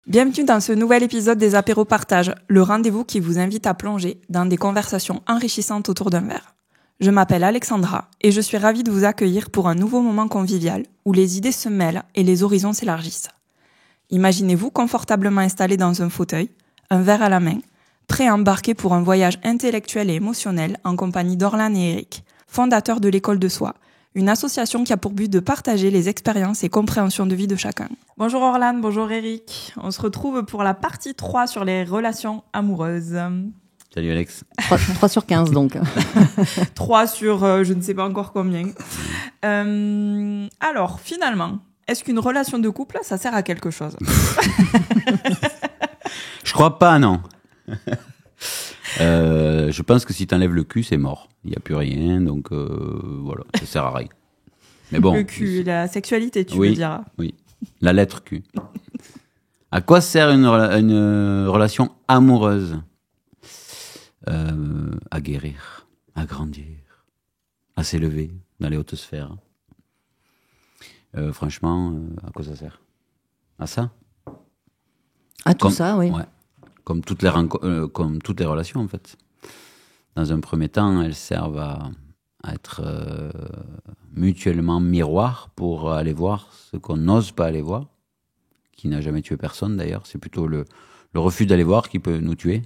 Bienvenue dans ce nouvel épisode des Apéros Partage, le rendez-vous qui vous invite à plonger dans des conversations enrichissantes autour d'un verre. Je m'appelle Alexandra et je suis ravie de vous accueillir pour un nouveau moment convivial où les idées se mêlent et les horizons s'élargissent. Imaginez-vous confortablement installé dans un fauteuil, un verre à la main, prêt à embarquer pour un voyage intellectuel et émotionnel en compagnie d'Orlan et Eric, fondateurs de l'École de Soi, une association qui a pour but de partager les expériences et compréhensions de vie de chacun. Bonjour Orlan, bonjour Eric. On se retrouve pour la partie 3 sur les relations amoureuses. Salut Alex. 3 sur 15 donc. 3 sur je ne sais pas encore combien. Alors, finalement, est-ce qu'une relation de couple, ça sert à quelque chose? Je crois pas, non. Je pense que si t'enlèves le cul, c'est mort. Il n'y a plus rien, donc voilà, ça sert à rien. Mais bon. Le cul, la sexualité, tu veux dire? Oui, la lettre Q. À quoi sert une relation amoureuse? À guérir, à grandir, à s'élever dans les hautes sphères. Franchement, à quoi ça sert? À ça? À tout ça, oui. Ouais. Comme toutes les relations, en fait. Dans un premier temps, elles servent à être mutuellement miroir pour aller voir ce qu'on n'ose pas aller voir, qui n'a jamais tué personne d'ailleurs. C'est plutôt le refus d'aller voir qui peut nous tuer,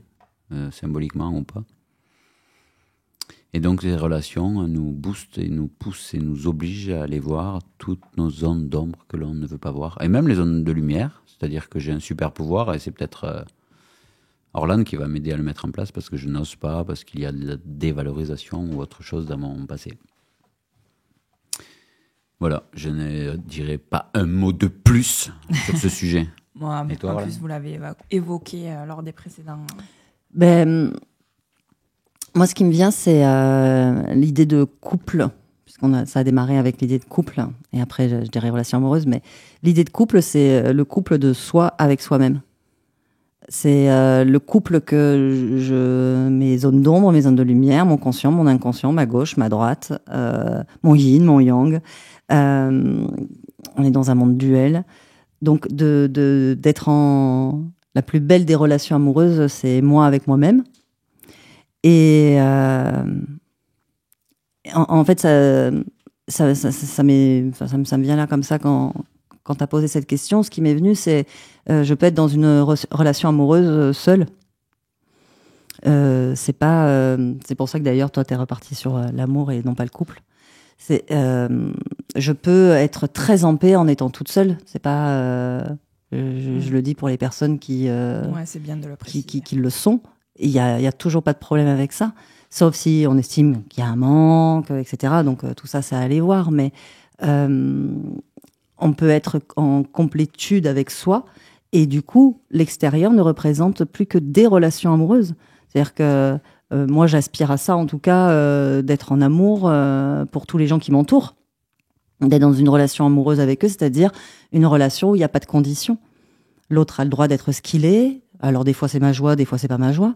symboliquement ou pas. Et donc les relations nous boostent et nous poussent et nous obligent à aller voir toutes nos zones d'ombre que l'on ne veut pas voir. Et même les zones de lumière, c'est-à-dire que j'ai un super pouvoir et c'est peut-être Orlan qui va m'aider à le mettre en place parce que je n'ose pas, parce qu'il y a de la dévalorisation ou autre chose dans mon passé. Voilà, je ne dirai pas un mot de plus sur ce sujet. Moi, et toi, en Orlan? plus, vous l'avez évoqué lors des précédents. Moi, ce qui me vient, c'est l'idée de couple, ça a démarré avec l'idée de couple, et après, je dirais relation amoureuse, mais l'idée de couple, c'est le couple de soi avec soi-même. C'est le couple mes zones d'ombre, mes zones de lumière, mon conscient, mon inconscient, ma gauche, ma droite, mon yin, mon yang. On est dans un monde duel. Donc, d'être en la plus belle des relations amoureuses, c'est moi avec moi-même. Et en fait, ça me vient là comme ça quand tu as posé cette question. Ce qui m'est venu, c'est je peux être dans une relation amoureuse seule. C'est pour ça que d'ailleurs, toi, tu es reparti sur l'amour et non pas le couple. Je peux être très en paix en étant toute seule. C'est pas. Je le dis pour les personnes c'est bien de le préciser. qui le sont. Il y a toujours pas de problème avec ça, sauf si on estime qu'il y a un manque, etc. Donc tout ça, c'est à aller voir. Mais on peut être en complétude avec soi, et du coup, l'extérieur ne représente plus que des relations amoureuses. C'est-à-dire que moi, j'aspire à ça, en tout cas, d'être en amour pour tous les gens qui m'entourent, d'être dans une relation amoureuse avec eux, c'est-à-dire une relation où il n'y a pas de conditions. L'autre a le droit d'être ce qu'il est. Alors, des fois, c'est ma joie, des fois, c'est pas ma joie.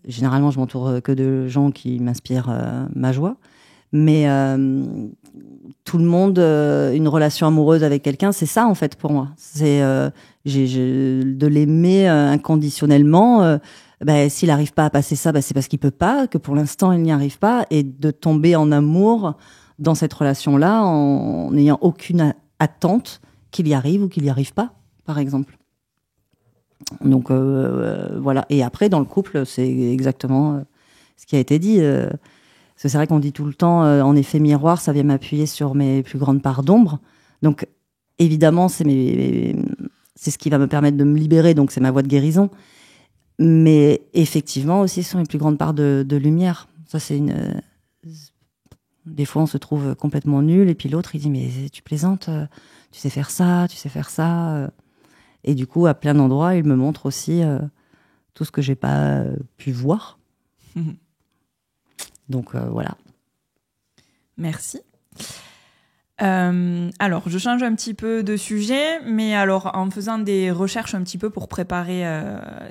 Généralement, je m'entoure que de gens qui m'inspirent ma joie. Mais tout le monde, une relation amoureuse avec quelqu'un, c'est ça, en fait, pour moi. C'est de l'aimer inconditionnellement. S'il n'arrive pas à passer ça, c'est parce qu'il peut pas, que pour l'instant, il n'y arrive pas. Et de tomber en amour dans cette relation-là en n'ayant aucune attente qu'il y arrive ou qu'il n'y arrive pas, par exemple. Donc voilà. Et après, dans le couple, c'est exactement ce qui a été dit. Parce que c'est vrai qu'on dit tout le temps, en effet miroir, ça vient m'appuyer sur mes plus grandes parts d'ombre. Donc évidemment, c'est ce qui va me permettre de me libérer. Donc c'est ma voie de guérison. Mais effectivement aussi, ce sont mes plus grandes parts de lumière. Ça, c'est des fois, on se trouve complètement nul. Et puis l'autre, il dit, mais tu plaisantes, tu sais faire ça, tu sais faire ça. Et du coup, à plein d'endroits, il me montre aussi tout ce que j'ai pas pu voir. Donc voilà. Merci. Alors, je change un petit peu de sujet, mais alors en faisant des recherches un petit peu pour préparer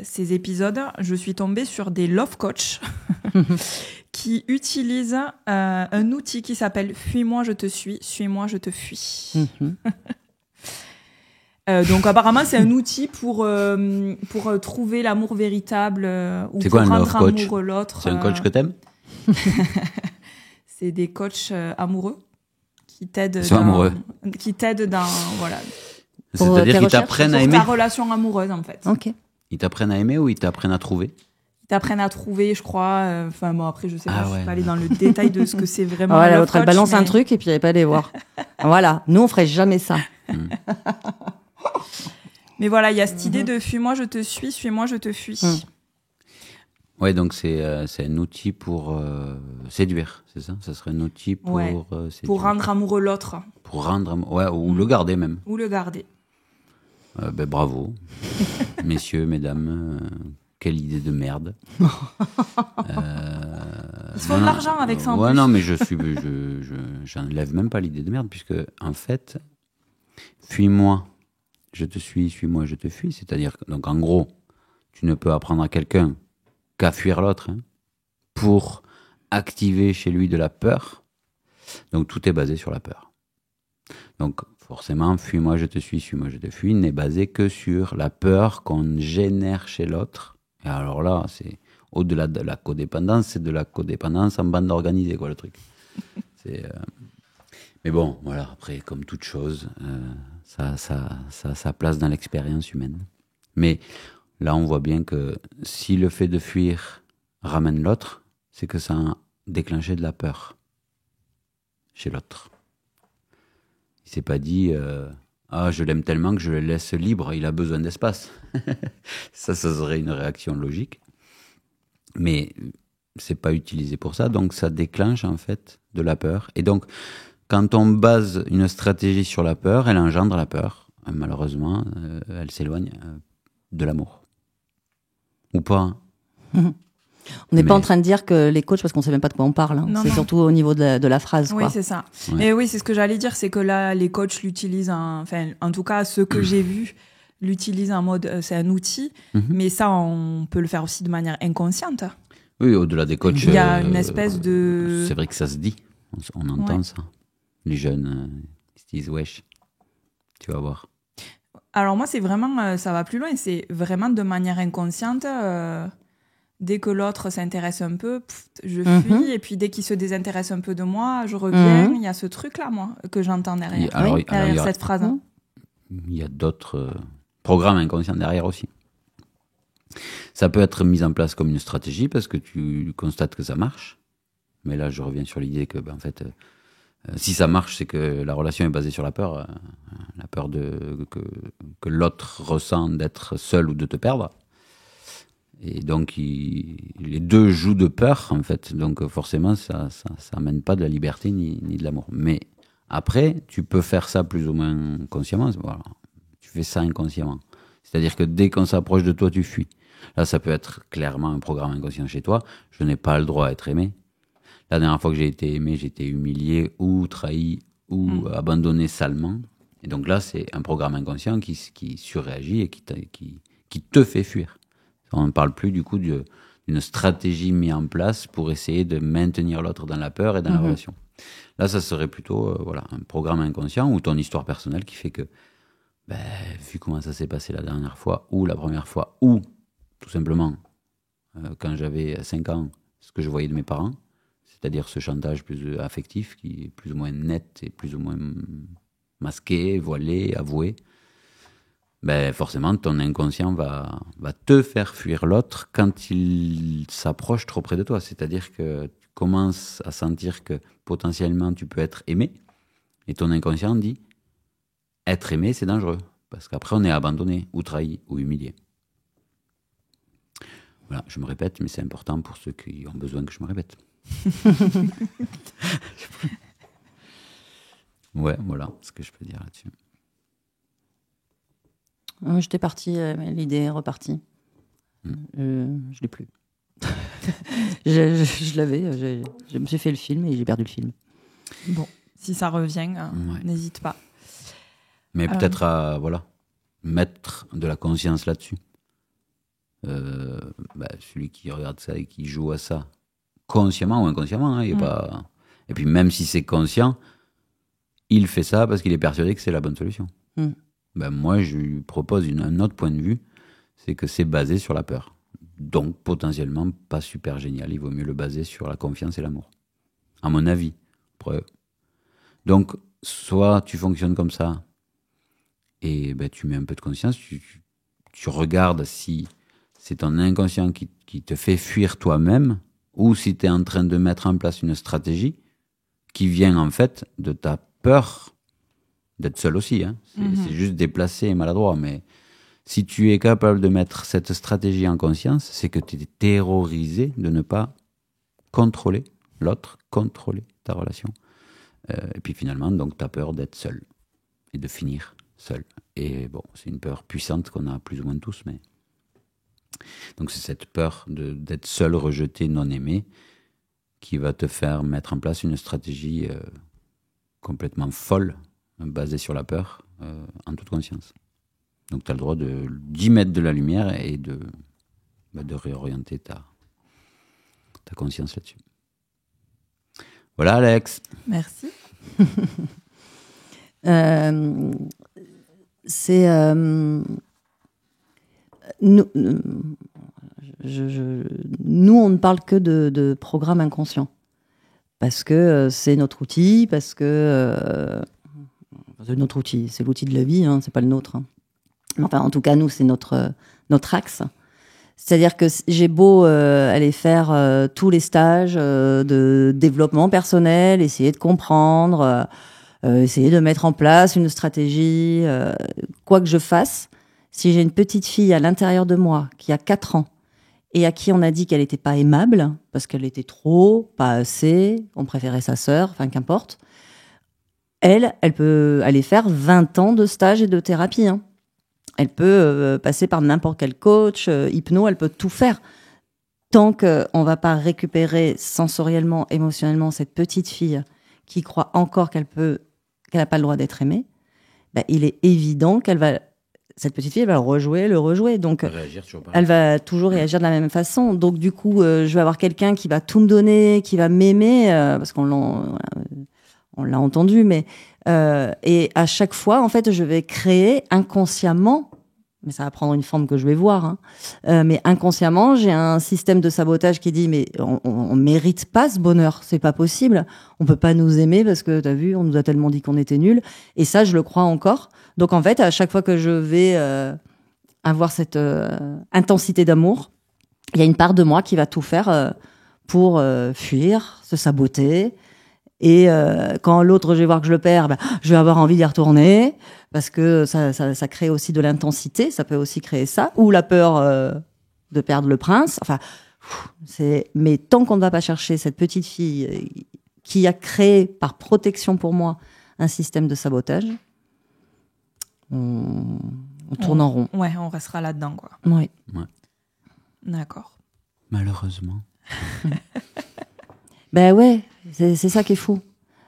ces épisodes, je suis tombée sur des love coach qui utilisent un outil qui s'appelle « Fuis-moi, je te suis, suis-moi, je te fuis ». Donc apparemment c'est un outil pour trouver l'amour véritable ou C'est pour quoi un rendre love coach? amoureux l'autre. C'est un coach que t'aimes? C'est des coachs amoureux qui t'aident Ils sont amoureux. dans voilà Pour C'est-à-dire tes qu'ils recherches, t'apprennent à pour aimer? ta relation amoureuse en fait. Ok. Ils t'apprennent à aimer ou ils t'apprennent à trouver? Ils t'apprennent à trouver, je crois. Enfin bon après je sais pas, Ah je ouais. suis pas allée dans le détail de ce que c'est vraiment. Voilà, un love l'autre, elle coach, balance un mais- truc et puis elle n'est pas allée voir. Voilà, nous, on ferait jamais ça. Mais voilà, il y a cette idée de fuis-moi, je te suis-moi, je te fuis. Ouais, donc c'est un outil pour séduire, c'est ça? Ça serait un outil pour Ouais. séduire. Pour rendre amoureux l'autre Pour rendre ouais, ou le garder même. ou le garder. Bravo, messieurs, mesdames, quelle idée de merde. Ils se font de l'argent avec ça en Ouais, plus. non, mais j'enlève même pas l'idée de merde, puisque en fait, fuis-moi, je te suis-moi, je te fuis. C'est-à-dire que, donc en gros, tu ne peux apprendre à quelqu'un qu'à fuir l'autre, hein, pour activer chez lui de la peur. Donc tout est basé sur la peur. Donc forcément, fuis-moi, je te suis-moi, je te fuis, n'est basé que sur la peur qu'on génère chez l'autre. Et alors là, c'est au-delà de la codépendance, c'est de la codépendance en bande organisée, quoi, le truc. Mais bon, voilà, après, comme toute chose, ça a sa place dans l'expérience humaine. Mais là, on voit bien que si le fait de fuir ramène l'autre, c'est que ça a déclenché de la peur chez l'autre. Il s'est pas dit je l'aime tellement que je le laisse libre, il a besoin d'espace. Ça serait une réaction logique. Mais c'est pas utilisé pour ça, donc ça déclenche en fait de la peur. Et donc, quand on base une stratégie sur la peur, elle engendre la peur. Malheureusement, elle s'éloigne de l'amour. Ou pas. On n'est Mais- pas en train de dire que les coachs, parce qu'on sait même pas de quoi on parle, hein. Non, C'est non. surtout au niveau de la phrase, Oui, quoi. c'est ça. Ouais. Et oui, c'est ce que j'allais dire, c'est que là, les coachs l'utilisent, enfin, en tout cas, ceux que j'ai vus l'utilisent en mode, c'est un outil, mais ça, on peut le faire aussi de manière inconsciente. Oui, au-delà des coachs. Il y a une espèce de... C'est vrai que ça se dit. On entend Ouais. ça. Les jeunes, ils se disent wesh. Tu vas voir. Alors moi, c'est vraiment, ça va plus loin, c'est vraiment de manière inconsciente. Dès que l'autre s'intéresse un peu, je fuis, et puis dès qu'il se désintéresse un peu de moi, je reviens. Il y a ce truc-là, moi, que j'entends derrière. Alors, Derrière il y a- cette phrase. Il y a d'autres programmes inconscients derrière aussi. Ça peut être mis en place comme une stratégie parce que tu constates que ça marche. Mais là, je reviens sur l'idée que, en fait, si ça marche, c'est que la relation est basée sur la peur que l'autre ressent d'être seul ou de te perdre. Et donc, les deux jouent de peur, en fait. Donc, forcément, ça amène pas de la liberté ni de l'amour. Mais après, tu peux faire ça plus ou moins consciemment. Voilà. Tu fais ça inconsciemment. C'est-à-dire que dès qu'on s'approche de toi, tu fuis. Là, ça peut être clairement un programme inconscient chez toi. Je n'ai pas le droit à être aimé. La dernière fois que j'ai été aimé, j'ai été humilié ou trahi ou abandonné salement. Et donc là, c'est un programme inconscient qui surréagit et qui te fait fuir. On ne parle plus du coup d'une stratégie mise en place pour essayer de maintenir l'autre dans la peur et dans la relation. Là, ça serait plutôt un programme inconscient ou ton histoire personnelle qui fait que, vu comment ça s'est passé la dernière fois ou la première fois, ou tout simplement quand j'avais 5 ans, ce que je voyais de mes parents, c'est-à-dire ce chantage plus affectif qui est plus ou moins net et plus ou moins masqué, voilé, avoué, forcément ton inconscient va te faire fuir l'autre quand il s'approche trop près de toi. C'est-à-dire que tu commences à sentir que potentiellement tu peux être aimé et ton inconscient dit être aimé c'est dangereux parce qu'après on est abandonné ou trahi ou humilié. Voilà, je me répète, mais c'est important pour ceux qui ont besoin que je me répète. Ouais, voilà ce que je peux dire là-dessus. J'étais partie, mais l'idée est repartie. Je l'ai plus. je l'avais, je me suis fait le film et j'ai perdu le film. Bon, si ça revient, n'hésite pas. Mais peut-être à mettre de la conscience là-dessus. Celui qui regarde ça et qui joue à ça, consciemment ou inconsciemment, il est pas... Et puis même si c'est conscient, il fait ça parce qu'il est persuadé que c'est la bonne solution. Ben moi, je lui propose un autre point de vue, c'est que c'est basé sur la peur. Donc, potentiellement, pas super génial. Il vaut mieux le baser sur la confiance et l'amour. À mon avis. Après, donc, soit tu fonctionnes comme ça, et ben, tu mets un peu de conscience, tu regardes si c'est ton inconscient qui te fait fuir toi-même, ou si tu es en train de mettre en place une stratégie qui vient en fait de ta peur d'être seul aussi. Hein. C'est juste déplacé et maladroit, mais si tu es capable de mettre cette stratégie en conscience, c'est que tu es terrorisé de ne pas contrôler l'autre, contrôler ta relation. Et puis finalement, donc, tu as peur d'être seul et de finir seul. Et bon, c'est une peur puissante qu'on a plus ou moins tous, mais... Donc c'est cette peur d'être seul, rejeté, non aimé, qui va te faire mettre en place une stratégie complètement folle, basée sur la peur, en toute conscience. Donc tu as le droit d'y mettre de la lumière et de réorienter ta conscience là-dessus. Voilà, Alex. Merci. C'est... nous, on ne parle que de programme inconscient. Parce que c'est notre outil, parce que... c'est notre outil, c'est l'outil de la vie, hein, c'est pas le nôtre. Hein. Enfin, en tout cas, nous, c'est notre axe. C'est-à-dire que j'ai beau aller faire tous les stages de développement personnel, essayer de comprendre, essayer de mettre en place une stratégie, quoi que je fasse, si j'ai une petite fille à l'intérieur de moi qui a 4 ans et à qui on a dit qu'elle n'était pas aimable, parce qu'elle était trop, pas assez, on préférait sa sœur, enfin qu'importe, elle peut aller faire 20 ans de stage et de thérapie, hein. Elle peut passer par n'importe quel coach, hypno, elle peut tout faire. Tant qu'on ne va pas récupérer sensoriellement, émotionnellement cette petite fille qui croit encore qu'elle n'a pas le droit d'être aimée, ben, il est évident cette petite fille, elle va le rejouer. Donc, elle va toujours réagir de la même façon. Donc, du coup, je vais avoir quelqu'un qui va tout me donner, qui va m'aimer, parce qu'on l'a entendu, mais et à chaque fois, en fait, je vais créer inconsciemment, mais ça va prendre une forme que je vais voir, hein, mais inconsciemment, j'ai un système de sabotage qui dit mais on mérite pas ce bonheur, c'est pas possible, on peut pas nous aimer parce que t'as vu, on nous a tellement dit qu'on était nuls, et ça, je le crois encore. Donc en fait, à chaque fois que je vais avoir cette intensité d'amour, il y a une part de moi qui va tout faire pour fuir, se saboter. Et quand l'autre, je vais voir que je le perds, ben, je vais avoir envie d'y retourner parce que ça crée aussi de l'intensité. Ça peut aussi créer ça. Ou la peur de perdre le prince. Enfin, mais tant qu'on ne va pas chercher cette petite fille qui a créé par protection pour moi un système de sabotage, on tourne en rond. Ouais, on restera là-dedans, quoi. Oui. Ouais. D'accord. Malheureusement. Ben ouais, c'est ça qui est fou.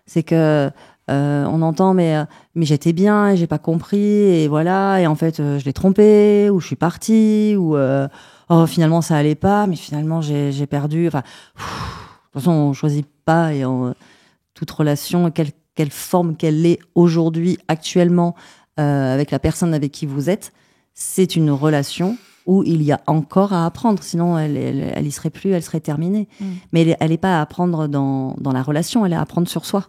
C'est que on entend mais j'étais bien et j'ai pas compris et voilà et en fait je l'ai trompé ou je suis partie ou oh finalement ça allait pas mais finalement j'ai perdu. Enfin, de toute façon on choisit pas et toute relation quelle forme qu'elle est aujourd'hui actuellement avec la personne avec qui vous êtes, c'est une relation où il y a encore à apprendre, sinon elle y serait plus, elle serait terminée. Mais elle est pas à apprendre dans la relation, elle est à apprendre sur soi.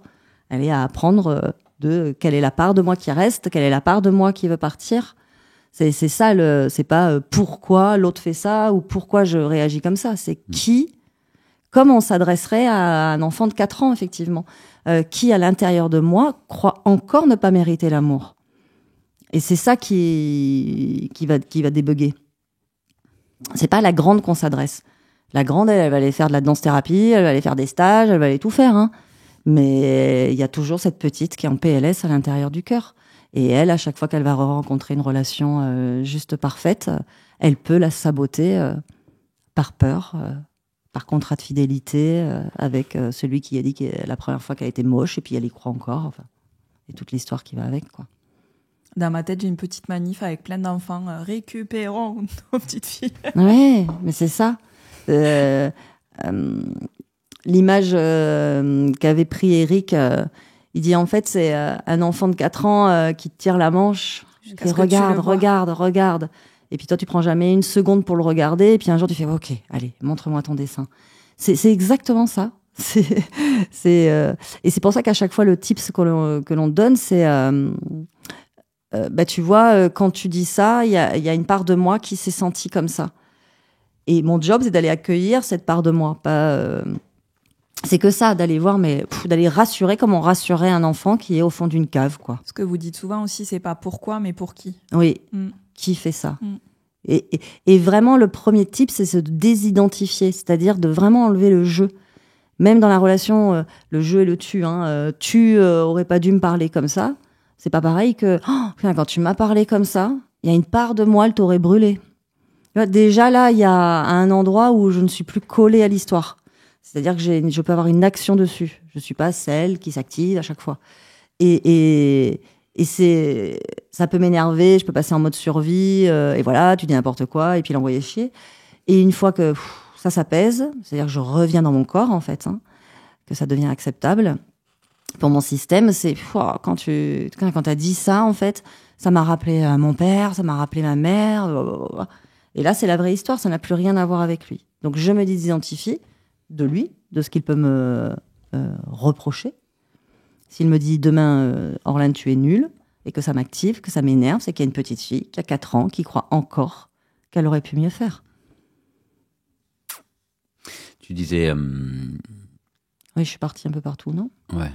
Elle est à apprendre de quelle est la part de moi qui reste, quelle est la part de moi qui veut partir. C'est ça, c'est pas pourquoi l'autre fait ça ou pourquoi je réagis comme ça. C'est comme on s'adresserait à un enfant de 4 ans, effectivement, qui à l'intérieur de moi croit encore ne pas mériter l'amour. Et c'est ça qui va débugger. C'est pas à la grande qu'on s'adresse. La grande, elle va aller faire de la danse-thérapie, elle va aller faire des stages, elle va aller tout faire. Hein. Mais il y a toujours cette petite qui est en PLS à l'intérieur du cœur. Et elle, à chaque fois qu'elle va rencontrer une relation juste parfaite, elle peut la saboter par peur, par contrat de fidélité avec celui qui a dit que la première fois qu'elle était moche, et puis elle y croit encore. Enfin, et toute l'histoire qui va avec, quoi. Dans ma tête, j'ai une petite manif avec plein d'enfants. Récupérons nos petites filles. Ouais, mais c'est ça. L'image qu'avait pris Eric, il dit en fait, c'est un enfant de 4 ans qui tire la manche Jusqu'à ce que tu regarde, le vois. regarde. Et puis toi, tu prends jamais une seconde pour le regarder. Et puis un jour, tu fais, ok, allez, montre-moi ton dessin. C'est exactement ça. Et c'est pour ça qu'à chaque fois, le tips que l'on donne, c'est, tu vois, quand tu dis ça, il y a une part de moi qui s'est sentie comme ça. Et mon job, c'est d'aller accueillir cette part de moi. C'est que ça, d'aller voir, d'aller rassurer comme on rassurait un enfant qui est au fond d'une cave, quoi. Ce que vous dites souvent aussi, c'est pas pourquoi, mais pour qui. Oui, qui fait ça. Et vraiment, le premier tip, c'est se désidentifier, c'est-à-dire de vraiment enlever le jeu. Même dans la relation, le jeu et le tu. Tu aurais pas dû me parler comme ça. C'est pas pareil que quand tu m'as parlé comme ça, il y a une part de moi, elle t'aurait brûlé. Déjà là, il y a un endroit où je ne suis plus collée à l'histoire. C'est-à-dire que je peux avoir une action dessus. Je suis pas celle qui s'active à chaque fois. Et ça peut m'énerver. Je peux passer en mode survie. Et voilà, tu dis n'importe quoi et puis l'envoyer chier. Et une fois que ça s'apaise, c'est-à-dire que je reviens dans mon corps en fait, que ça devient acceptable pour mon système, c'est quand t'as dit ça en fait, ça m'a rappelé mon père, ça m'a rappelé ma mère. Et là, c'est la vraie histoire. Ça n'a plus rien à voir avec lui. Donc je me désidentifie de lui, de ce qu'il peut me reprocher. S'il me dit demain, Orlane, tu es nul, et que ça m'active, que ça m'énerve, c'est qu'il y a une petite fille qui a 4 ans qui croit encore qu'elle aurait pu mieux faire. Tu disais... Oui, je suis partie un peu partout, non ? Ouais.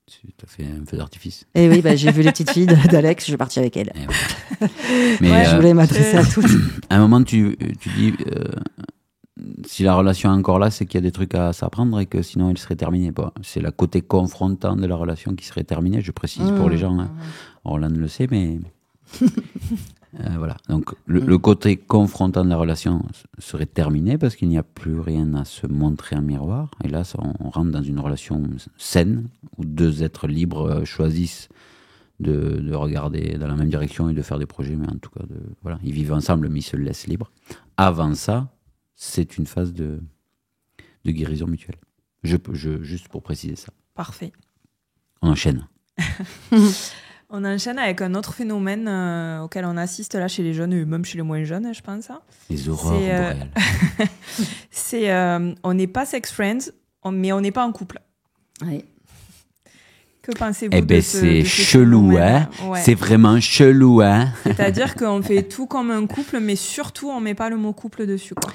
Tu as fait un feu d'artifice. Et oui, j'ai vu les petites filles d'Alex, je suis partie avec elles. Voilà. Mais je voulais m'adresser à toutes. À un moment, tu dis... si la relation est encore là, c'est qu'il y a des trucs à s'apprendre et que sinon elle serait terminée. Bon, c'est le côté confrontant de la relation qui serait terminée, je précise pour les gens. Orlane le sait, mais voilà. Donc le côté confrontant de la relation serait terminé parce qu'il n'y a plus rien à se montrer en miroir. Et là, on rentre dans une relation saine où 2 êtres libres choisissent de regarder dans la même direction et de faire des projets, mais en tout cas, voilà, ils vivent ensemble, mais ils se laissent libres. Avant ça, c'est une phase de guérison mutuelle. Juste pour préciser ça. Parfait. On enchaîne. On enchaîne avec un autre phénomène auquel on assiste là chez les jeunes, et même chez les moins jeunes, je pense. Les aurores boréales. On n'est pas sex friends, mais on n'est pas en couple. Oui. Que pensez-vous c'est chelou, hein. Ouais. C'est vraiment chelou, hein. C'est-à-dire qu'on fait tout comme un couple, mais surtout, on met pas le mot couple dessus, quoi.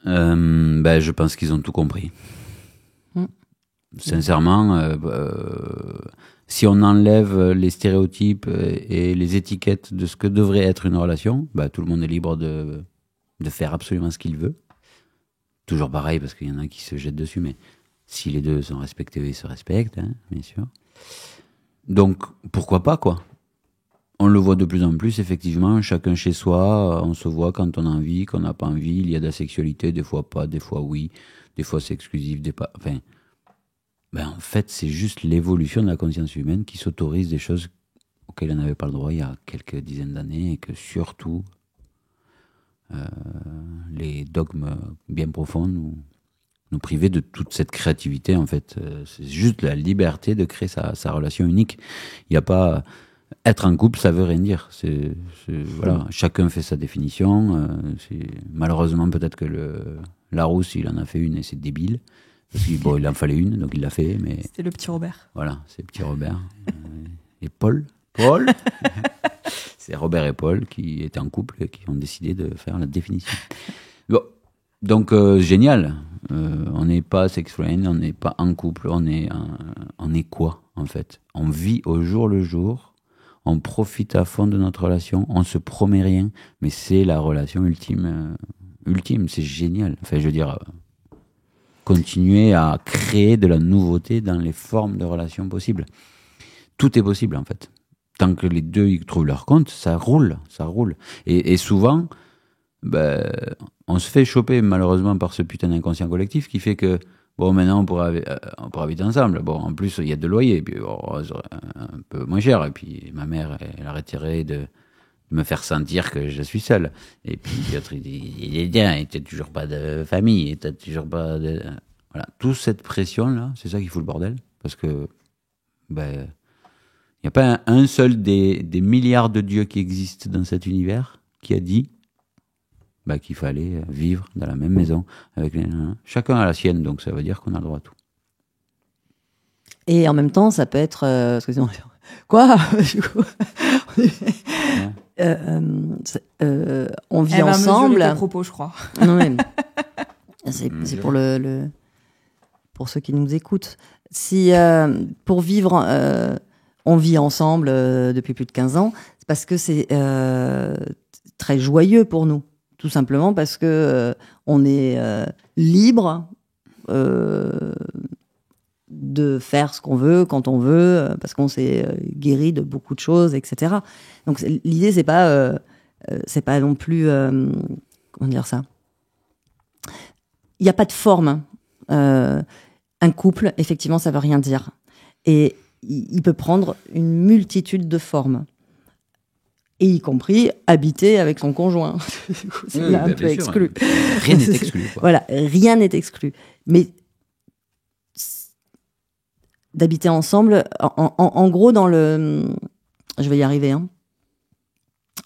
Je pense qu'ils ont tout compris. Sincèrement, si on enlève les stéréotypes et les étiquettes de ce que devrait être une relation, tout le monde est libre de faire absolument ce qu'il veut. Toujours pareil, parce qu'il y en a qui se jettent dessus, mais si les deux sont respectés, ils se respectent, hein, bien sûr. Donc, pourquoi pas, quoi. On le voit de plus en plus, effectivement, chacun chez soi, on se voit quand on a envie, quand on n'a pas envie, il y a de la sexualité, des fois pas, des fois oui, des fois c'est exclusif, en fait, c'est juste l'évolution de la conscience humaine qui s'autorise des choses auxquelles on n'avait pas le droit il y a quelques dizaines d'années, et que surtout, les dogmes bien profonds nous priver de toute cette créativité, en fait. C'est juste la liberté de créer sa relation unique. Il n'y a pas... Être en couple, ça veut rien dire. Voilà, chacun fait sa définition. Malheureusement, peut-être que Larousse, il en a fait une et c'est débile. Parce qu'il il en fallait une, donc il l'a fait. Mais... C'était le petit Robert. Voilà, c'est le petit Robert. Et Paul c'est Robert et Paul qui étaient en couple et qui ont décidé de faire la définition. Bon. Donc, génial. On n'est pas sex friend, on n'est pas en couple, on est quoi, en fait? On vit au jour le jour, on profite à fond de notre relation, on se promet rien, mais c'est la relation ultime, c'est génial. Enfin, je veux dire, continuer à créer de la nouveauté dans les formes de relations possibles. Tout est possible, en fait. Tant que les deux ils trouvent leur compte, ça roule. Et souvent, on se fait choper malheureusement par ce putain d'inconscient collectif qui fait que maintenant on pourra vivre ensemble. Bon, en plus il y a de loyer, puis un peu moins cher, et puis ma mère elle arrêterait de me faire sentir que je suis seul. Et puis l'autre il dit il est bien, et t'as toujours pas de famille, et t'as toujours pas de... Voilà, toute cette pression là, c'est ça qui fout le bordel, parce que il n'y a pas un seul des milliards de dieux qui existent dans cet univers qui a dit qu'il fallait vivre dans la même maison. Chacun a la sienne, donc ça veut dire qu'on a le droit à tout. Et en même temps, ça peut être... excusez-moi. Quoi? On vit ensemble. Tes propos, je crois. Non, mais c'est pour pour ceux qui nous écoutent. Si pour vivre, on vit ensemble depuis plus de 15 ans, c'est parce que c'est très joyeux pour nous. Tout simplement parce que on est libre de faire ce qu'on veut quand on veut, parce qu'on s'est guéri de beaucoup de choses, etc. Donc l'idée c'est pas non plus comment dire ça. Il n'y a pas de forme. Un couple, effectivement, ça veut rien dire, et il peut prendre une multitude de formes. Et y compris habiter avec son conjoint. C'est là un peu exclu. Rien n'est exclu. Quoi. Voilà, rien n'est exclu. Mais d'habiter ensemble, en gros, dans le... Je vais y arriver. Hein.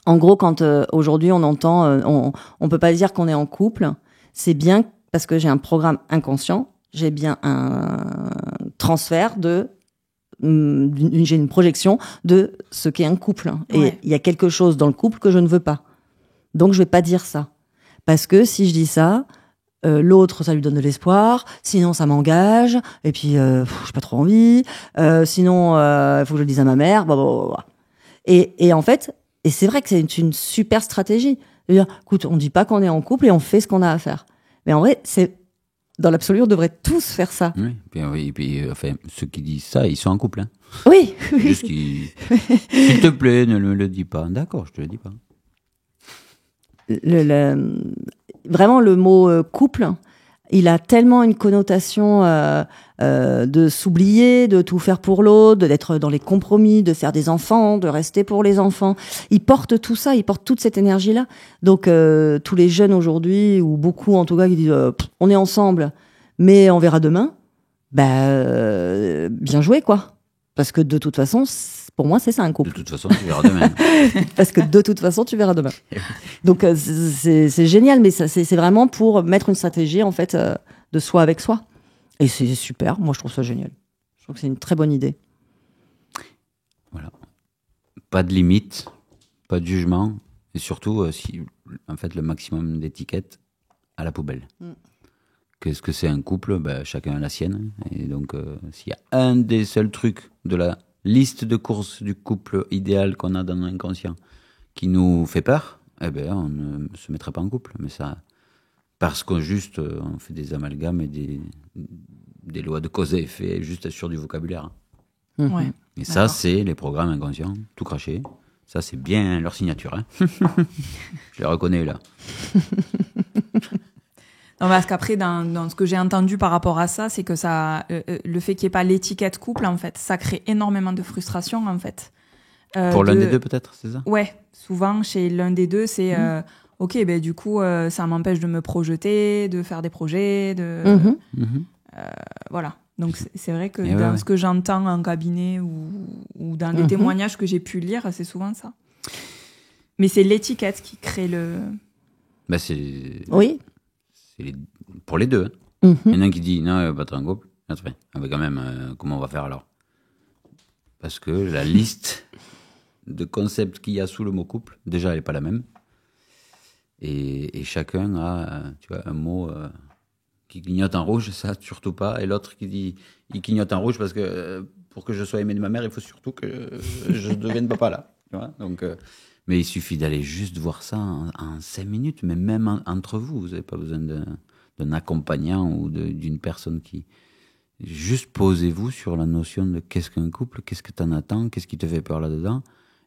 En gros, quand aujourd'hui on entend... on peut pas dire qu'on est en couple, c'est bien parce que j'ai un programme inconscient, j'ai bien un transfert j'ai une projection de ce qu'est un couple. Et il y a quelque chose dans le couple que je ne veux pas. Donc, je vais pas dire ça. Parce que si je dis ça, l'autre, ça lui donne de l'espoir. Sinon, ça m'engage. Et puis, j'ai pas trop envie. Sinon, il faut que je le dise à ma mère. Et en fait, et c'est vrai que c'est une super stratégie. C'est-à-dire, écoute, on dit pas qu'on est en couple et on fait ce qu'on a à faire. Mais en vrai, dans l'absolu, on devrait tous faire ça. Oui, et puis enfin, ceux qui disent ça, ils sont en couple. Hein. Oui. Juste s'il te plaît, ne me le dis pas. D'accord, je te le dis pas. Vraiment, le mot couple, il a tellement une connotation de s'oublier, de tout faire pour l'autre, d'être dans les compromis, de faire des enfants, de rester pour les enfants. Il porte tout ça, il porte toute cette énergie-là. Donc, tous les jeunes aujourd'hui, ou beaucoup en tout cas, qui disent on est ensemble, mais on verra demain, bien joué, quoi. Parce que de toute façon, pour moi, c'est ça un couple. De toute façon, tu verras demain. Parce que de toute façon, tu verras demain. Donc, c'est génial, mais c'est vraiment pour mettre une stratégie, en fait, de soi avec soi. Et c'est super. Moi, je trouve ça génial. Je trouve que c'est une très bonne idée. Voilà. Pas de limite, pas de jugement. Et surtout, en fait, le maximum d'étiquettes à la poubelle. Qu'est-ce que c'est un couple? Chacun a la sienne. Et donc, s'il y a un des seuls trucs de la liste de courses du couple idéal qu'on a dans l'inconscient qui nous fait peur, on ne se mettrait pas en couple. Mais ça, parce qu'on on fait des amalgames et des lois de cause et effet juste sur du vocabulaire. Ouais. Et ça, c'est les programmes inconscients, tout craché. Ça, c'est bien leur signature. Hein. Je les reconnais là. Non, parce qu'après, dans ce que j'ai entendu par rapport à ça, c'est que ça, le fait qu'il n'y ait pas l'étiquette couple, en fait, ça crée énormément de frustration, en fait. Pour l'un des deux, peut-être, c'est ça? Ouais, souvent, chez l'un des deux, c'est ok, du coup, ça m'empêche de me projeter, de faire des projets, voilà. Donc, c'est vrai que dans ce que j'entends en cabinet ou dans les témoignages que j'ai pu lire, c'est souvent ça. Mais c'est l'étiquette qui crée le... Oui. Pour les deux. Il y en a un qui dit non, pas en couple. Quand même, comment on va faire alors? Parce que la liste de concepts qu'il y a sous le mot couple, déjà, elle n'est pas la même. Et chacun a un mot qui clignote en rouge, ça, surtout pas. Et l'autre qui dit il clignote en rouge parce que pour que je sois aimé de ma mère, il faut surtout que je devienne papa là. Tu vois, donc, mais il suffit d'aller juste voir ça en 5 minutes, mais même entre vous n'avez pas besoin d'un accompagnant ou d'une personne qui... Juste posez-vous sur la notion de qu'est-ce qu'un couple, qu'est-ce que t'en attends, qu'est-ce qui te fait peur là-dedans,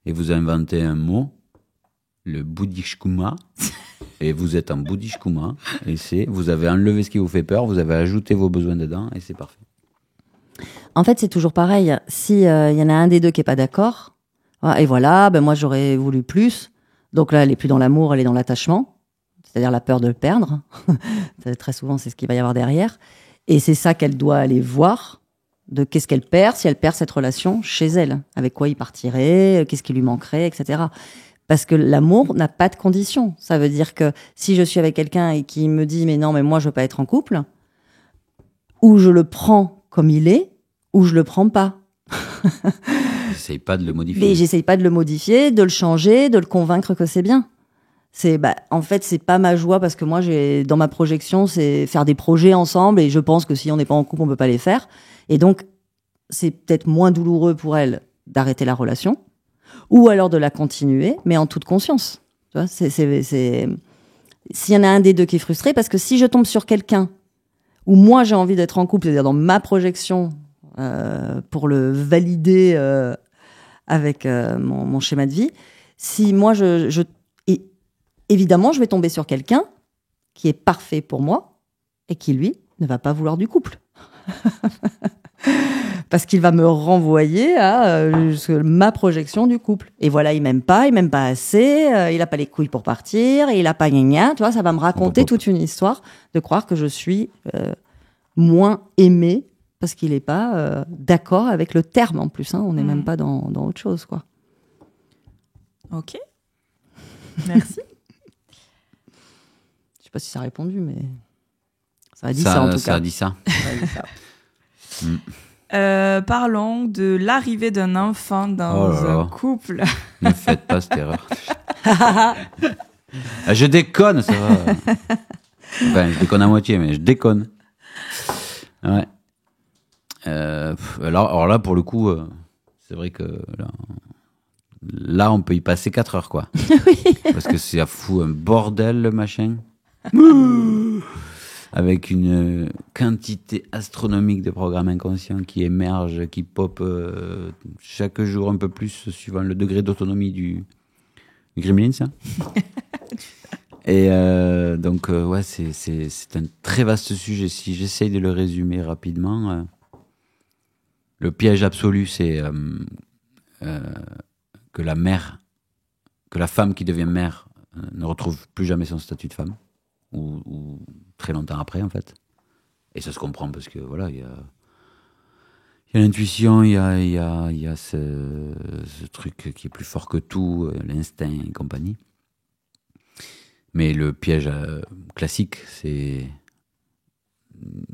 et vous inventez un mot, le Boudishkuma, et vous êtes en Boudishkuma, et vous avez enlevé ce qui vous fait peur, vous avez ajouté vos besoins dedans, et c'est parfait. En fait, c'est toujours pareil. Si y en a un des deux qui est pas d'accord, et voilà, moi j'aurais voulu plus. Donc là, elle est plus dans l'amour, elle est dans l'attachement, c'est-à-dire la peur de le perdre. Très souvent, c'est ce qu'il va y avoir derrière. Et c'est ça qu'elle doit aller voir de qu'est-ce qu'elle perd si elle perd cette relation chez elle, avec quoi il partirait, qu'est-ce qui lui manquerait, etc. Parce que l'amour n'a pas de condition. Ça veut dire que si je suis avec quelqu'un et qui me dit mais non, mais moi je veux pas être en couple, ou je le prends comme il est, ou je le prends pas. J'essaye pas de le modifier. Mais j'essaye pas de le modifier, de le changer, de le convaincre que c'est bien. En fait, c'est pas ma joie parce que moi, dans ma projection, c'est faire des projets ensemble et je pense que si on n'est pas en couple, on peut pas les faire. Et donc, c'est peut-être moins douloureux pour elle d'arrêter la relation ou alors de la continuer, mais en toute conscience. Tu vois, s'il y en a un des deux qui est frustré, parce que si je tombe sur quelqu'un où moi j'ai envie d'être en couple, c'est-à-dire dans ma projection pour le valider avec mon schéma de vie, si moi évidemment, je vais tomber sur quelqu'un qui est parfait pour moi et qui, lui, ne va pas vouloir du couple. Parce qu'il va me renvoyer à ma projection du couple. Et voilà, il m'aime pas assez, il a pas les couilles pour partir, il a pas gna. Tu vois, ça va me raconter toute une histoire de croire que je suis moins aimée parce qu'il est pas d'accord avec le terme en plus. Hein. On n'est même pas dans autre chose, quoi. Ok. Merci. Je sais pas si ça a répondu, mais ça a dit ça en tout cas. Ça a dit ça. Parlons de l'arrivée d'un enfant dans un couple. Ne faites pas cette erreur. Je déconne, ça va. Enfin, je déconne à moitié, mais je déconne. Ouais. Alors là, pour le coup, c'est vrai que là, on peut y passer 4 heures, quoi. Oui. Parce que ça fout un bordel, le machin. Avec une quantité astronomique de programmes inconscients qui émergent, qui pop chaque jour un peu plus, suivant le degré d'autonomie du Gremlins. Hein. Et donc, ouais, c'est un très vaste sujet. Si j'essaye de le résumer rapidement, le piège absolu, c'est que la femme qui devient mère ne retrouve plus jamais son statut de femme. Ou très longtemps après, en fait. Et ça se comprend parce que, voilà, il y a l'intuition, il y a ce truc qui est plus fort que tout, l'instinct et compagnie. Mais le piège classique, c'est...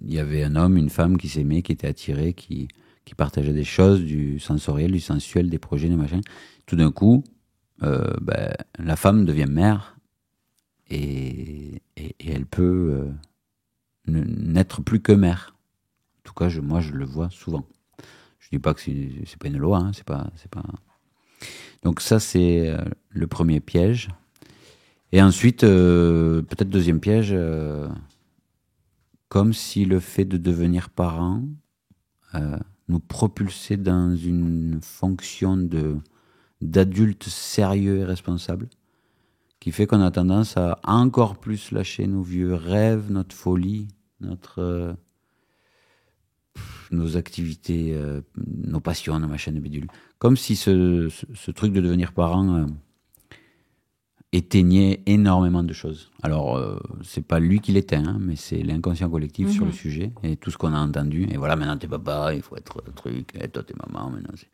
Il y avait un homme, une femme qui s'aimaient, qui étaient attirés, qui partageaient des choses, du sensoriel, du sensuel, des projets, des machins. Tout d'un coup, la femme devient mère, et elle peut n'être plus que mère. En tout cas, moi, je le vois souvent. Je dis pas que c'est pas une loi, hein, c'est pas. Donc ça, c'est le premier piège. Et ensuite, peut-être deuxième piège, comme si le fait de devenir parent nous propulsait dans une fonction d'adulte sérieux et responsable, qui fait qu'on a tendance à encore plus lâcher nos vieux rêves, notre folie, nos activités, nos passions, nos machins de bidule. Comme si ce truc de devenir parent éteignait énormément de choses. Alors, c'est pas lui qui l'éteint, hein, mais c'est l'inconscient collectif sur le sujet, et tout ce qu'on a entendu. Et voilà, maintenant t'es papa, il faut être truc, et toi t'es maman, maintenant c'est...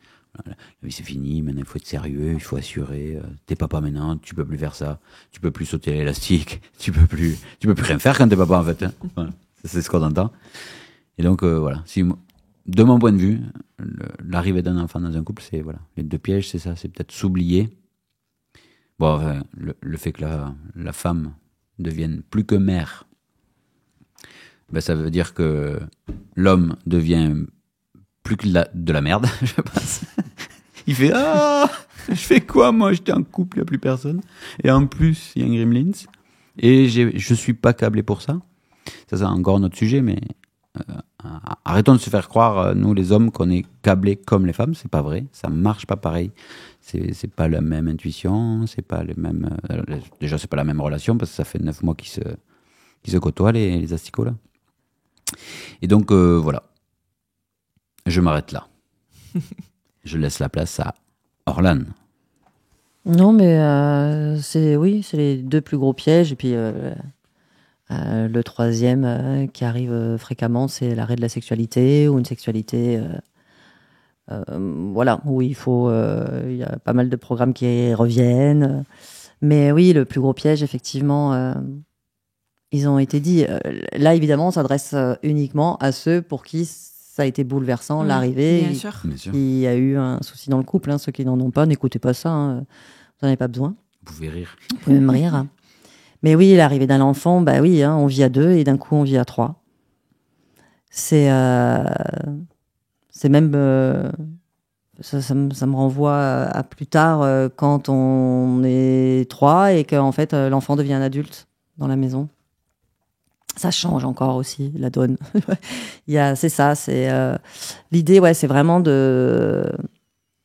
La vie c'est fini, maintenant il faut être sérieux, il faut assurer, t'es papa maintenant, tu peux plus faire ça, tu peux plus sauter l'élastique, tu peux plus rien faire quand t'es papa en fait. Hein. Voilà. C'est ce qu'on entend. Et donc voilà, de mon point de vue, l'arrivée d'un enfant dans un couple, c'est voilà, les deux pièges, c'est ça, c'est peut-être s'oublier. Bon, enfin, le fait que la femme devienne plus que mère, ça veut dire que l'homme devient plus que de la merde, je pense. Il fait je fais quoi moi, j'étais en couple, il n'y a plus personne. Et en plus, il y a un Gremlins. Et je suis pas câblé pour ça. Ça, c'est encore notre sujet, mais arrêtons de se faire croire, nous les hommes, qu'on est câblés comme les femmes. C'est pas vrai, ça marche pas pareil. C'est pas la même intuition, c'est pas le même. Déjà, c'est pas la même relation parce que ça fait 9 mois qu'ils se côtoient, les asticots là. Et donc voilà. Je m'arrête là. Je laisse la place à Orlan. Non, mais c'est les deux plus gros pièges. Et puis, Le troisième qui arrive fréquemment, c'est l'arrêt de la sexualité ou une sexualité, voilà, où il y a pas mal de programmes qui reviennent. Mais oui, le plus gros piège, effectivement, ils ont été dit. Là, évidemment, on s'adresse uniquement à ceux pour qui ça a été bouleversant, l'arrivée. Bien sûr. Il y a eu un souci dans le couple. Ceux qui n'en ont pas, n'écoutez pas ça. Vous n'en avez pas besoin. Vous pouvez rire. Vous pouvez même rire. Mais oui, l'arrivée d'un enfant, bah oui, on vit à 2 et d'un coup, on vit à 3. C'est même... ça me renvoie à plus tard, quand on est 3 et qu'en fait, l'enfant devient un adulte dans la maison. Ça change encore aussi la donne. C'est ça, l'idée, ouais, c'est vraiment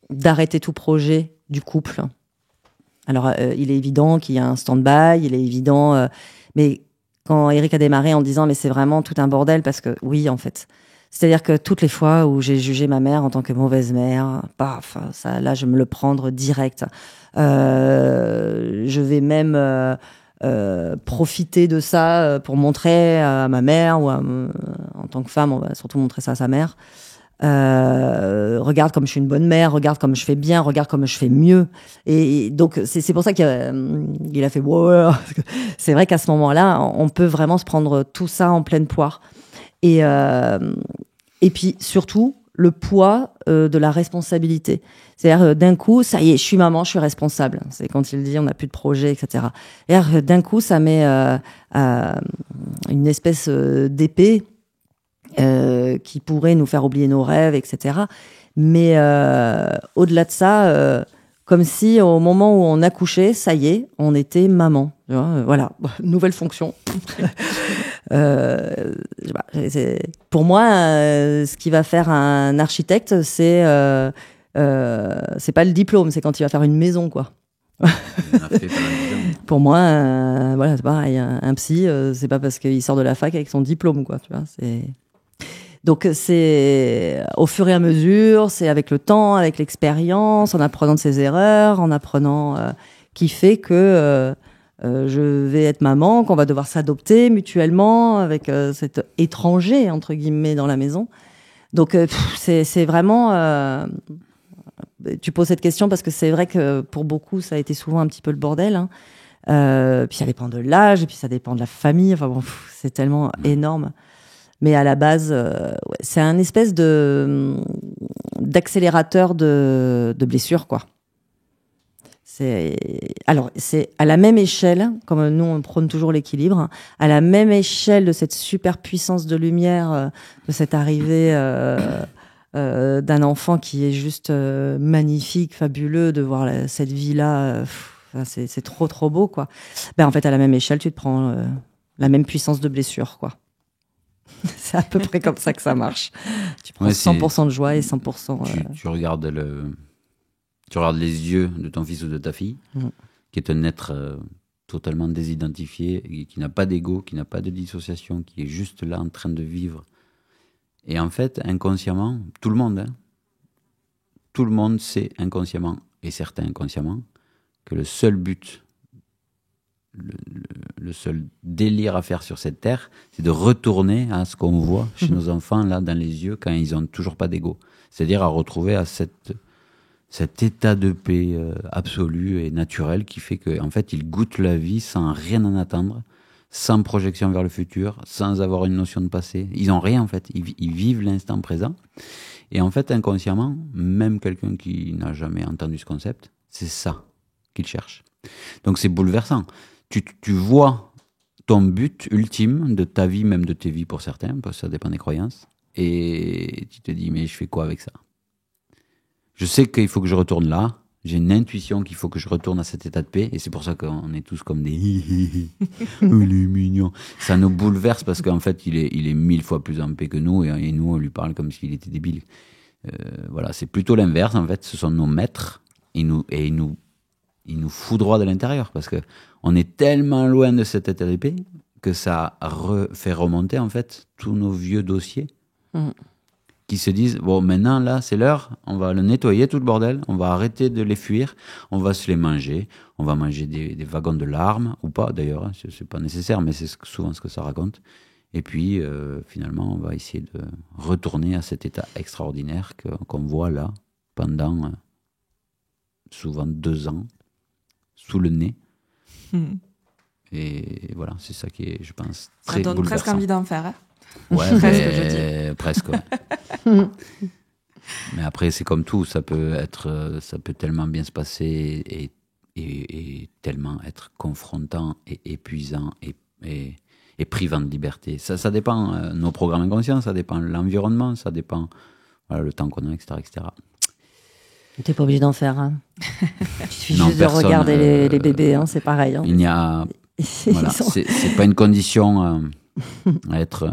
d'arrêter tout projet du couple. Alors, il est évident qu'il y a un stand-by, il est évident, mais quand Eric a démarré en disant mais c'est vraiment tout un bordel, parce que oui, en fait, c'est-à-dire que toutes les fois où j'ai jugé ma mère en tant que mauvaise mère, paf, ça, là, je me le prendre direct. Je vais même profiter de ça pour montrer à ma mère ou en tant que femme, on va surtout montrer ça à sa mère. Regarde comme je suis une bonne mère, regarde comme je fais bien, regarde comme je fais mieux. Et donc c'est pour ça qu'il a fait wow. C'est vrai qu'à ce moment-là, on peut vraiment se prendre tout ça en pleine poire. Et puis surtout le poids de la responsabilité. C'est-à-dire d'un coup, ça y est, je suis maman, je suis responsable. C'est quand il dit on n'a plus de projet, etc. Et d'un coup, ça met une espèce d'épée qui pourrait nous faire oublier nos rêves, etc. Mais au-delà de ça, comme si au moment où on accouchait, ça y est, on était maman. Tu vois, voilà, nouvelle fonction. Pour moi, ce qui va faire un architecte, c'est pas le diplôme, c'est quand il va faire une maison, quoi. Pour moi, voilà, c'est pareil. Un psy, c'est pas parce qu'il sort de la fac avec son diplôme, quoi. Tu vois, donc c'est au fur et à mesure, c'est avec le temps, avec l'expérience, en apprenant de ses erreurs, en apprenant qui fait que je vais être maman, qu'on va devoir s'adopter mutuellement avec cet étranger entre guillemets dans la maison. Donc c'est vraiment. Tu poses cette question parce que c'est vrai que pour beaucoup ça a été souvent un petit peu le bordel. Hein. Puis ça dépend de l'âge, et puis ça dépend de la famille. Enfin bon, c'est tellement énorme. Mais à la base, ouais, c'est un espèce d'accélérateur de blessures, quoi. Alors, c'est à la même échelle, comme nous, on prône toujours l'équilibre, à la même échelle de cette super puissance de lumière, de cette arrivée d'un enfant qui est juste magnifique, fabuleux, de voir cette vie-là, c'est trop, trop beau, quoi. Ben, en fait, à la même échelle, tu te prends la même puissance de blessure, quoi. C'est à peu près comme ça que ça marche. Tu prends 100% de joie et 100%... Tu regardes les yeux de ton fils ou de ta fille, qui est un être totalement désidentifié, qui n'a pas d'ego, qui n'a pas de dissociation, qui est juste là en train de vivre. Et en fait, inconsciemment, tout le monde sait inconsciemment, et certains inconsciemment, que le seul but, le seul délire à faire sur cette terre, c'est de retourner à ce qu'on voit chez nos enfants, là, dans les yeux, quand ils n'ont toujours pas d'ego. C'est-à-dire à retrouver à cet état de paix absolu et naturel qui fait qu'en fait, ils goûtent la vie sans rien en attendre, sans projection vers le futur, sans avoir une notion de passé. Ils n'ont rien, en fait. Ils vivent l'instant présent. Et en fait, inconsciemment, même quelqu'un qui n'a jamais entendu ce concept, c'est ça qu'il cherche. Donc, c'est bouleversant. Tu vois ton but ultime de ta vie, même de tes vies pour certains, parce que ça dépend des croyances, et tu te dis, mais je fais quoi avec ça ? Je sais qu'il faut que je retourne là, j'ai une intuition qu'il faut que je retourne à cet état de paix, et c'est pour ça qu'on est tous comme des il est mignon. Ça nous bouleverse parce qu'en fait, il est 1000 fois plus en paix que nous, et nous, on lui parle comme s'il était débile. Voilà, c'est plutôt l'inverse, en fait, ce sont nos maîtres, ils nous foudroient de l'intérieur, parce que on est tellement loin de cet état de paix que ça fait remonter, en fait, tous nos vieux dossiers qui se disent, bon, maintenant, là, c'est l'heure, on va le nettoyer, tout le bordel, on va arrêter de les fuir, on va se les manger, on va manger des wagons de larmes, ou pas d'ailleurs, hein, c'est pas nécessaire, mais c'est souvent ce que ça raconte. Et puis, finalement, on va essayer de retourner à cet état extraordinaire qu'on voit là, pendant souvent 2 ans, sous le nez. Et voilà, c'est ça qui est, je pense, très Ça donne presque bouleversant. envie d'en faire. Hein. Ouais, Presque, mais- je dis. presque, ouais. Mais après, c'est comme tout, ça peut tellement bien se passer et tellement être confrontant et épuisant et privant de liberté. Ça dépend, nos programmes inconscients, ça dépend de l'environnement, ça dépend le temps qu'on a, etc., etc. T'es pas obligé d'en faire. Hein. Il suffit Non, juste de personne, regarder les bébés, hein, c'est pareil. Hein. Il n'y a, voilà, Ils sont- c'est pas une condition à être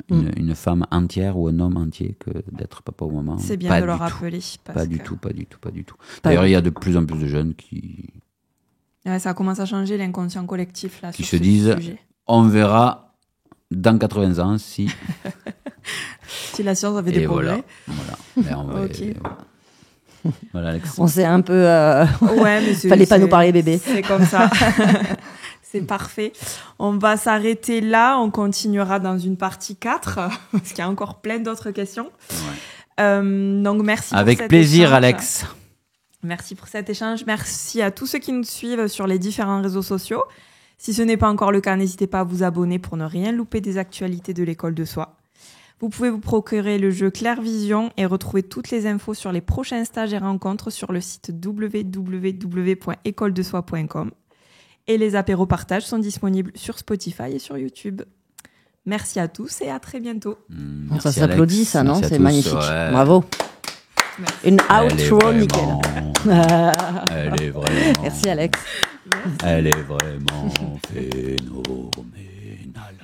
une femme entière ou un homme entier que d'être papa ou maman. C'est bien Pas de le du tout. rappeler. parce Pas du que- tout, pas du tout, pas du tout. Pas D'ailleurs, du il y a de plus en plus de jeunes qui Ouais, ça commence à changer l'inconscient collectif là. Qui sur se ce disent- sujet. on verra dans 80 ans si. Si la science avait des Et progrès. voilà. Mais on va- Ok. voilà. Voilà, Alex. On s'est un peu. Ouais, mais c'est- Fallait pas c'est- nous parler bébé. C'est comme ça. C'est parfait. On va s'arrêter là. On continuera dans une partie 4 parce qu'il y a encore plein d'autres questions. Donc merci. pour Avec cet plaisir, échange. Alex. Merci pour cet échange. Merci à tous ceux qui nous suivent sur les différents réseaux sociaux. Si ce n'est pas encore le cas, n'hésitez pas à vous abonner pour ne rien louper des actualités de l'école de soi. Vous pouvez vous procurer le jeu Claire Vision et retrouver toutes les infos sur les prochains stages et rencontres sur le site www.écoledesoi.com. Et les apéros partage sont disponibles sur Spotify et sur YouTube. Merci à tous et à très bientôt. Bon, ça s'applaudit, ça, non? C'est magnifique. Ouais. Bravo. Merci. Une Elle est outro nickel. vraiment- Elle est vraiment. Merci, Alex. Elle est vraiment phénoménale.